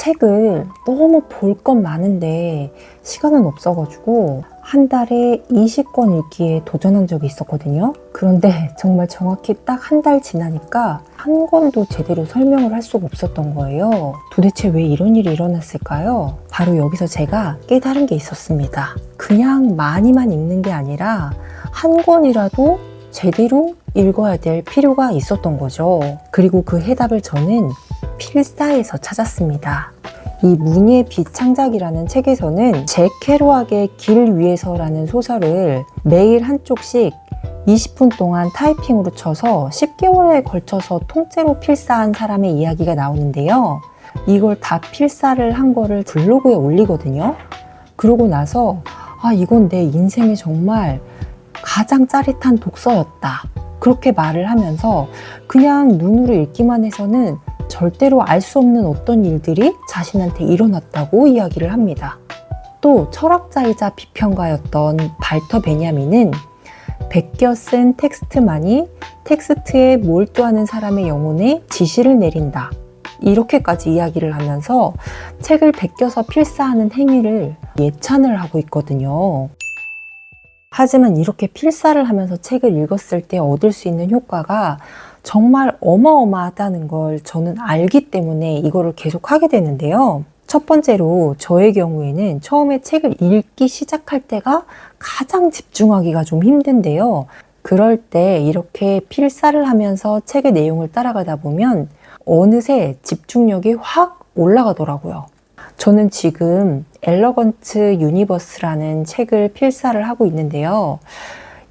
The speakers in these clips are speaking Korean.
책을 너무 볼 건 많은데 시간은 없어가지고 한 달에 20권 읽기에 도전한 적이 있었거든요. 그런데 정말 정확히 딱 한 달 지나니까 한 권도 제대로 설명을 할 수가 없었던 거예요. 도대체 왜 이런 일이 일어났을까요? 바로 여기서 제가 깨달은 게 있었습니다. 그냥 많이만 읽는 게 아니라 한 권이라도 제대로 읽어야 될 필요가 있었던 거죠. 그리고 그 해답을 저는 필사에서 찾았습니다. 이 문예 비창작이라는 책에서는 잭 케루악의 길 위에서라는 소설을 매일 한 쪽씩 20분 동안 타이핑으로 쳐서 10개월에 걸쳐서 통째로 필사한 사람의 이야기가 나오는데요. 이걸 다 필사를 한 거를 블로그에 올리거든요. 그러고 나서 이건 내 인생에 정말 가장 짜릿한 독서였다. 그렇게 말을 하면서 그냥 눈으로 읽기만 해서는 절대로 알 수 없는 어떤 일들이 자신한테 일어났다고 이야기를 합니다. 또 철학자이자 비평가였던 발터 베냐민은 베껴 쓴 텍스트만이 텍스트에 몰두하는 사람의 영혼에 지시를 내린다. 이렇게까지 이야기를 하면서 책을 베껴서 필사하는 행위를 예찬을 하고 있거든요. 하지만 이렇게 필사를 하면서 책을 읽었을 때 얻을 수 있는 효과가 정말 어마어마하다는 걸 저는 알기 때문에 이거를 계속 하게 되는데요. 첫 번째로 저의 경우에는 처음에 책을 읽기 시작할 때가 가장 집중하기가 좀 힘든데요. 그럴 때 이렇게 필사를 하면서 책의 내용을 따라가다 보면 어느새 집중력이 확 올라가더라고요. 저는 지금 엘러건트 유니버스라는 책을 필사를 하고 있는데요.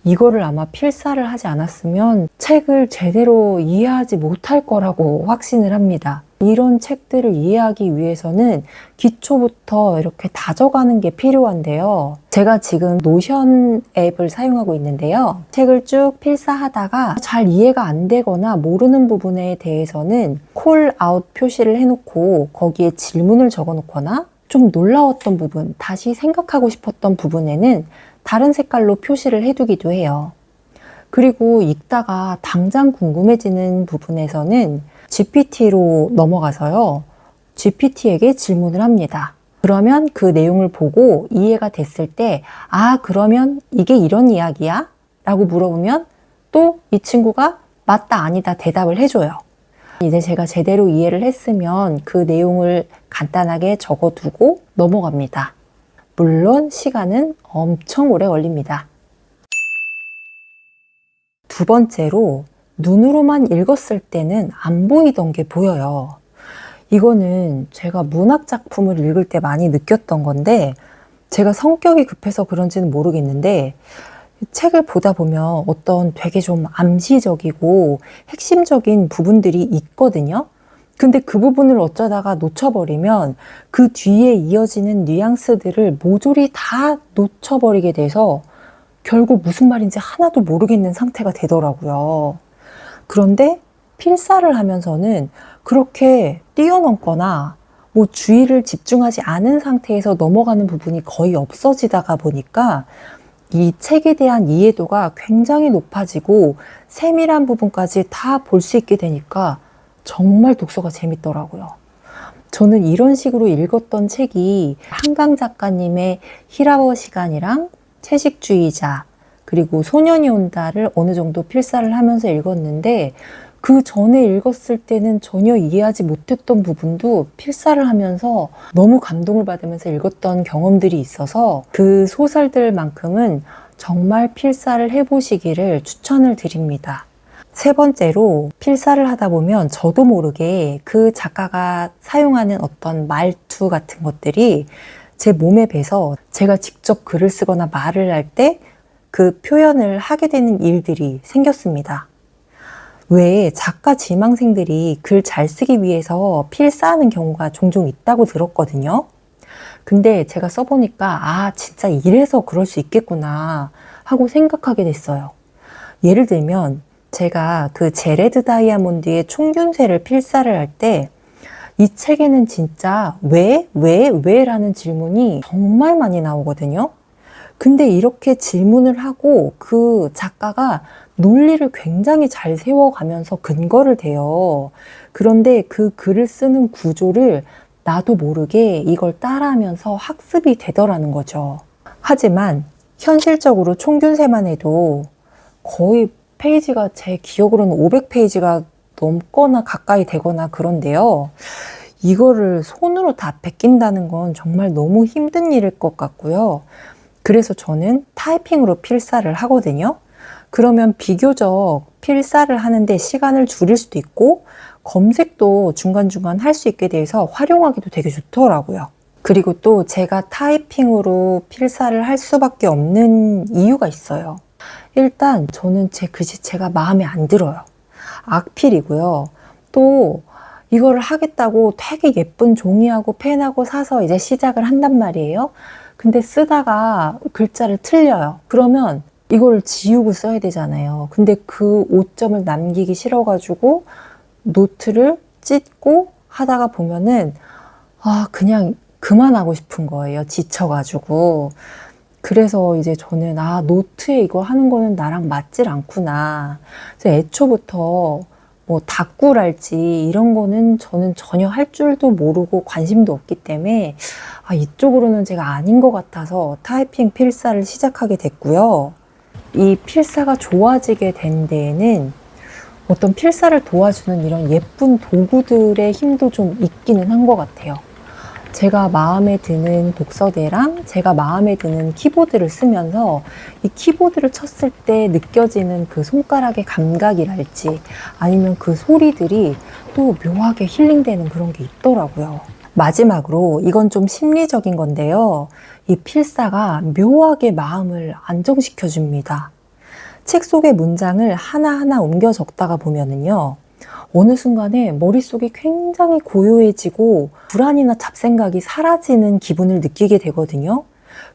이거를 아마 필사를 하지 않았으면 책을 제대로 이해하지 못할 거라고 확신을 합니다. 이런 책들을 이해하기 위해서는 기초부터 이렇게 다져가는 게 필요한데요. 제가 지금 노션 앱을 사용하고 있는데요. 책을 쭉 필사하다가 잘 이해가 안 되거나 모르는 부분에 대해서는 콜아웃 표시를 해놓고 거기에 질문을 적어놓거나 좀 놀라웠던 부분, 다시 생각하고 싶었던 부분에는 다른 색깔로 표시를 해두기도 해요. 그리고 읽다가 당장 궁금해지는 부분에서는 GPT로 넘어가서요. GPT에게 질문을 합니다. 그러면 그 내용을 보고 이해가 됐을 때 그러면 이게 이런 이야기야? 라고 물어보면 또 이 친구가 맞다 아니다 대답을 해줘요. 이제 제가 제대로 이해를 했으면 그 내용을 간단하게 적어두고 넘어갑니다. 물론 시간은 엄청 오래 걸립니다. 두 번째로 눈으로만 읽었을 때는 안 보이던 게 보여요. 이거는 제가 문학 작품을 읽을 때 많이 느꼈던 건데 제가 성격이 급해서 그런지는 모르겠는데 책을 보다 보면 어떤 되게 좀 암시적이고 핵심적인 부분들이 있거든요. 근데 그 부분을 어쩌다가 놓쳐버리면 그 뒤에 이어지는 뉘앙스들을 모조리 다 놓쳐버리게 돼서 결국 무슨 말인지 하나도 모르겠는 상태가 되더라고요. 그런데 필사를 하면서는 그렇게 뛰어넘거나 주의를 집중하지 않은 상태에서 넘어가는 부분이 거의 없어지다가 보니까 이 책에 대한 이해도가 굉장히 높아지고 세밀한 부분까지 다 볼 수 있게 되니까 정말 독서가 재밌더라고요. 저는 이런 식으로 읽었던 책이 한강 작가님의 히라버 시간이랑 채식주의자 그리고 소년이 온다를 어느 정도 필사를 하면서 읽었는데 그 전에 읽었을 때는 전혀 이해하지 못했던 부분도 필사를 하면서 너무 감동을 받으면서 읽었던 경험들이 있어서 그 소설들만큼은 정말 필사를 해보시기를 추천을 드립니다. 세 번째로 필사를 하다 보면 저도 모르게 그 작가가 사용하는 어떤 말투 같은 것들이 제 몸에 배서 제가 직접 글을 쓰거나 말을 할 때 그 표현을 하게 되는 일들이 생겼습니다. 왜 작가 지망생들이 글 잘 쓰기 위해서 필사하는 경우가 종종 있다고 들었거든요. 근데 제가 써보니까 진짜 이래서 그럴 수 있겠구나 하고 생각하게 됐어요. 예를 들면 제가 그 제레드 다이아몬드의 총균세를 필사를 할 때 이 책에는 진짜 왜 라는 질문이 정말 많이 나오거든요. 근데 이렇게 질문을 하고 그 작가가 논리를 굉장히 잘 세워가면서 근거를 대요. 그런데 그 글을 쓰는 구조를 나도 모르게 이걸 따라하면서 학습이 되더라는 거죠. 하지만 현실적으로 총균세만 해도 거의 페이지가 제 기억으로는 500페이지가 넘거나 가까이 되거나 그런데요. 이거를 손으로 다 베낀다는 건 정말 너무 힘든 일일 것 같고요. 그래서 저는 타이핑으로 필사를 하거든요. 그러면 비교적 필사를 하는데 시간을 줄일 수도 있고 검색도 중간중간 할 수 있게 돼서 활용하기도 되게 좋더라고요. 그리고 또 제가 타이핑으로 필사를 할 수밖에 없는 이유가 있어요. 일단 저는 제 글씨체가 마음에 안 들어요. 악필이고요. 또 이거를 하겠다고 되게 예쁜 종이하고 펜하고 사서 이제 시작을 한단 말이에요. 근데 쓰다가 글자를 틀려요. 그러면 이걸 지우고 써야 되잖아요. 근데 그 오점을 남기기 싫어가지고 노트를 찢고 하다가 보면은 그냥 그만하고 싶은 거예요. 지쳐가지고. 그래서 이제 저는 노트에 이거 하는 거는 나랑 맞질 않구나. 그래서 애초부터 뭐 다꾸랄지 이런 거는 저는 전혀 할 줄도 모르고 관심도 없기 때문에 이쪽으로는 제가 아닌 것 같아서 타이핑 필사를 시작하게 됐고요. 이 필사가 좋아지게 된 데에는 어떤 필사를 도와주는 이런 예쁜 도구들의 힘도 좀 있기는 한 것 같아요. 제가 마음에 드는 독서대랑 제가 마음에 드는 키보드를 쓰면서 이 키보드를 쳤을 때 느껴지는 그 손가락의 감각이랄지 아니면 그 소리들이 또 묘하게 힐링되는 그런 게 있더라고요. 마지막으로 이건 좀 심리적인 건데요. 이 필사가 묘하게 마음을 안정시켜 줍니다. 책 속의 문장을 하나하나 옮겨 적다가 보면은요. 어느 순간에 머릿속이 굉장히 고요해지고 불안이나 잡생각이 사라지는 기분을 느끼게 되거든요.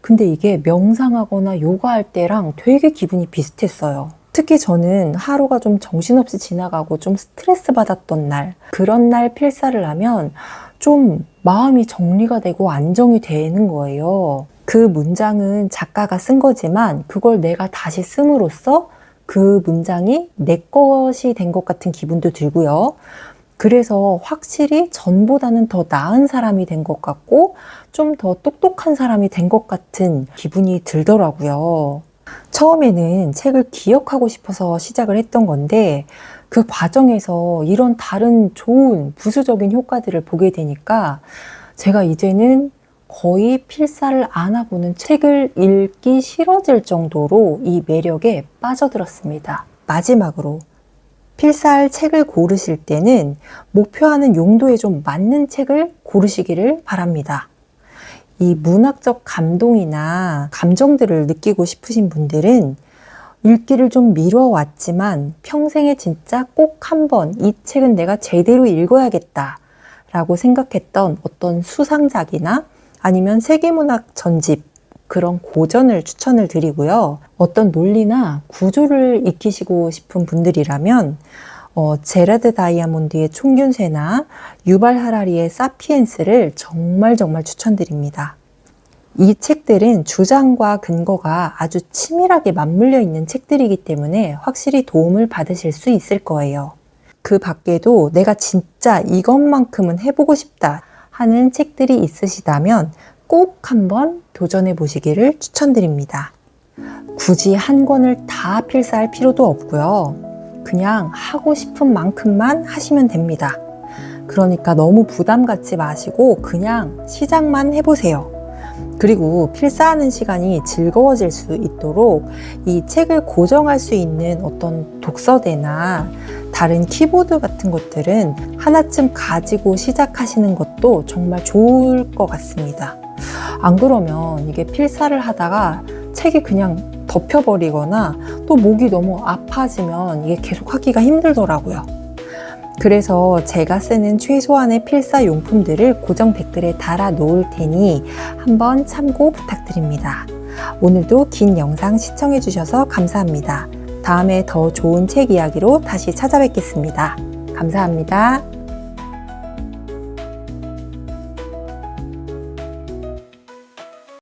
근데 이게 명상하거나 요가할 때랑 되게 기분이 비슷했어요. 특히 저는 하루가 좀 정신없이 지나가고 좀 스트레스 받았던 날, 그런 날 필사를 하면 좀 마음이 정리가 되고 안정이 되는 거예요. 그 문장은 작가가 쓴 거지만 그걸 내가 다시 씀으로써 그 문장이 내 것이 된 것 같은 기분도 들고요. 그래서 확실히 전보다는 더 나은 사람이 된 것 같고 좀 더 똑똑한 사람이 된 것 같은 기분이 들더라고요. 처음에는 책을 기억하고 싶어서 시작을 했던 건데 그 과정에서 이런 다른 좋은 부수적인 효과들을 보게 되니까 제가 이제는 거의 필사를 안 하고는 책을 읽기 싫어질 정도로 이 매력에 빠져들었습니다. 마지막으로 필사할 책을 고르실 때는 목표하는 용도에 좀 맞는 책을 고르시기를 바랍니다. 이 문학적 감동이나 감정들을 느끼고 싶으신 분들은 읽기를 좀 미뤄왔지만 평생에 진짜 꼭 한번 이 책은 내가 제대로 읽어야겠다 라고 생각했던 어떤 수상작이나 아니면 세계문학 전집 그런 고전을 추천을 드리고요. 어떤 논리나 구조를 익히시고 싶은 분들이라면 제라드 다이아몬드의 총균세나 유발 하라리의 사피엔스를 정말 추천드립니다. 이 책들은 주장과 근거가 아주 치밀하게 맞물려 있는 책들이기 때문에 확실히 도움을 받으실 수 있을 거예요. 그 밖에도 내가 진짜 이것만큼은 해보고 싶다 하는 책들이 있으시다면 꼭 한번 도전해 보시기를 추천드립니다. 굳이 한 권을 다 필사할 필요도 없고요. 그냥 하고 싶은 만큼만 하시면 됩니다. 그러니까 너무 부담 갖지 마시고 그냥 시작만 해보세요. 그리고 필사하는 시간이 즐거워질 수 있도록 이 책을 고정할 수 있는 어떤 독서대나 다른 키보드 같은 것들은 하나쯤 가지고 시작하시는 것도 정말 좋을 것 같습니다. 안 그러면 이게 필사를 하다가 책이 그냥 덮여버리거나 또 목이 너무 아파지면 이게 계속 하기가 힘들더라고요. 그래서 제가 쓰는 최소한의 필사 용품들을 고정 댓글에 달아 놓을 테니 한번 참고 부탁드립니다. 오늘도 긴 영상 시청해 주셔서 감사합니다. 다음에 더 좋은 책 이야기로 다시 찾아뵙겠습니다. 감사합니다.